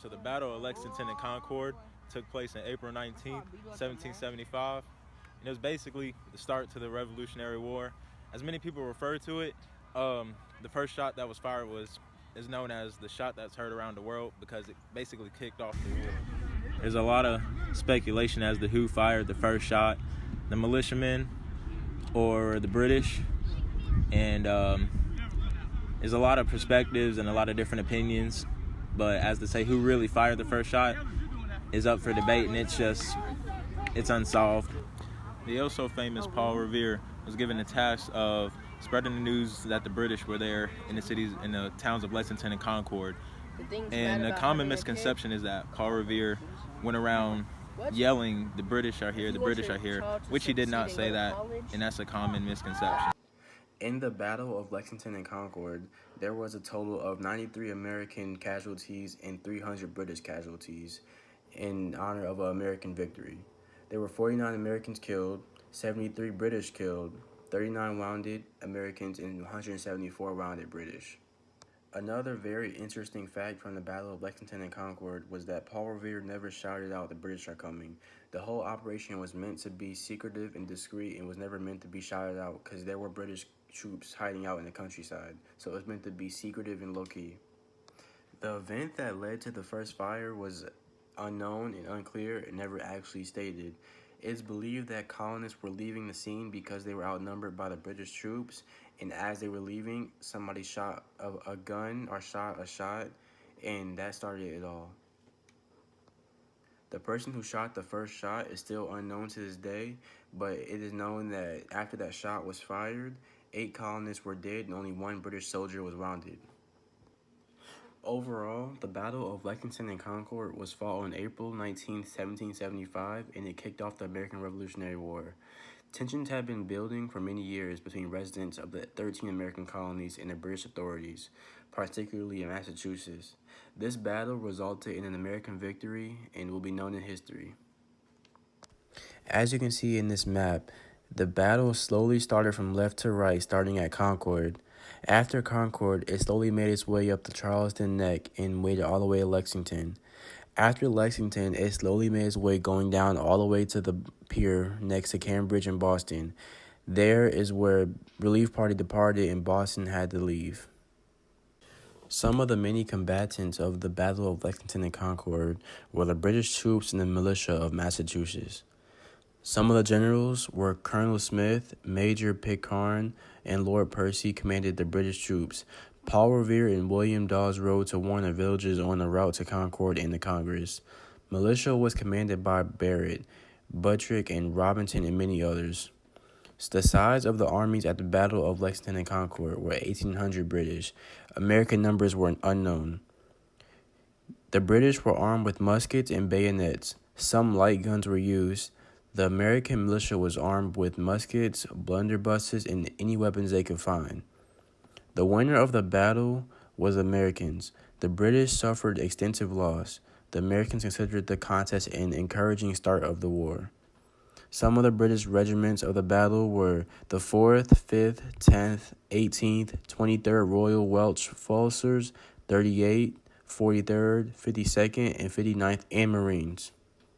So the Battle of Lexington and Concord took place on April 19th, 1775. And it was basically the start to the Revolutionary War. As many people refer to it, the first shot that was fired is known as the shot that's heard around the world because it basically kicked off the war. There's a lot of speculation as to who fired the first shot, the militiamen or the British. And there's a lot of perspectives and a lot of different opinions. But as to say who really fired the first shot is up for debate, and it's unsolved. The also famous Paul Revere was given the task of spreading the news that the British were there in the towns of Lexington and Concord. And the common misconception is that Paul Revere went around yelling, "The British are here, the British are here," which he did not say that, and that's a common misconception. In the Battle of Lexington and Concord, there was a total of 93 American casualties and 300 British casualties in honor of an American victory. There were 49 Americans killed, 73 British killed, 39 wounded Americans, and 174 wounded British. Another very interesting fact from the Battle of Lexington and Concord was that Paul Revere never shouted out, "The British are coming." The whole operation was meant to be secretive and discreet and was never meant to be shouted out because there were British troops hiding out in the countryside, so it was meant to be secretive and low-key. The event that led to the first fire was unknown and unclear and never actually stated. It's believed that colonists were leaving the scene because they were outnumbered by the British troops, and as they were leaving, somebody shot a gun or shot a shot, and that started it all. The person who shot the first shot is still unknown to this day, but it is known that after that shot was fired, 8 colonists were dead and only 1 British soldier was wounded. Overall, the Battle of Lexington and Concord was fought on April 19, 1775, and it kicked off the American Revolutionary War. Tensions had been building for many years between residents of the 13 American colonies and the British authorities, particularly in Massachusetts. This battle resulted in an American victory and will be known in history. As you can see in this map, the battle slowly started from left to right, starting at Concord. After Concord, it slowly made its way up the Charleston Neck and made it all the way to Lexington. After Lexington, it slowly made its way going down all the way to the pier next to Cambridge and Boston. There is where Relief Party departed and Boston had to leave. Some of the many combatants of the Battle of Lexington and Concord were the British troops and the militia of Massachusetts. Some of the generals were Colonel Smith, Major Pitcairn, and Lord Percy commanded the British troops. Paul Revere and William Dawes rode to warn the villagers on the route to Concord and the Congress. Militia was commanded by Barrett, Buttrick, and Robinson, and many others. The size of the armies at the Battle of Lexington and Concord were 1,800 British. American numbers were unknown. The British were armed with muskets and bayonets. Some light guns were used. The American militia was armed with muskets, blunderbusses, and any weapons they could find. The winner of the battle was the Americans. The British suffered extensive loss. The Americans considered the contest an encouraging start of the war. Some of the British regiments of the battle were the 4th, 5th, 10th, 18th, 23rd Royal Welsh Fusiles, 38th, 43rd, 52nd, and 59th, and Marines.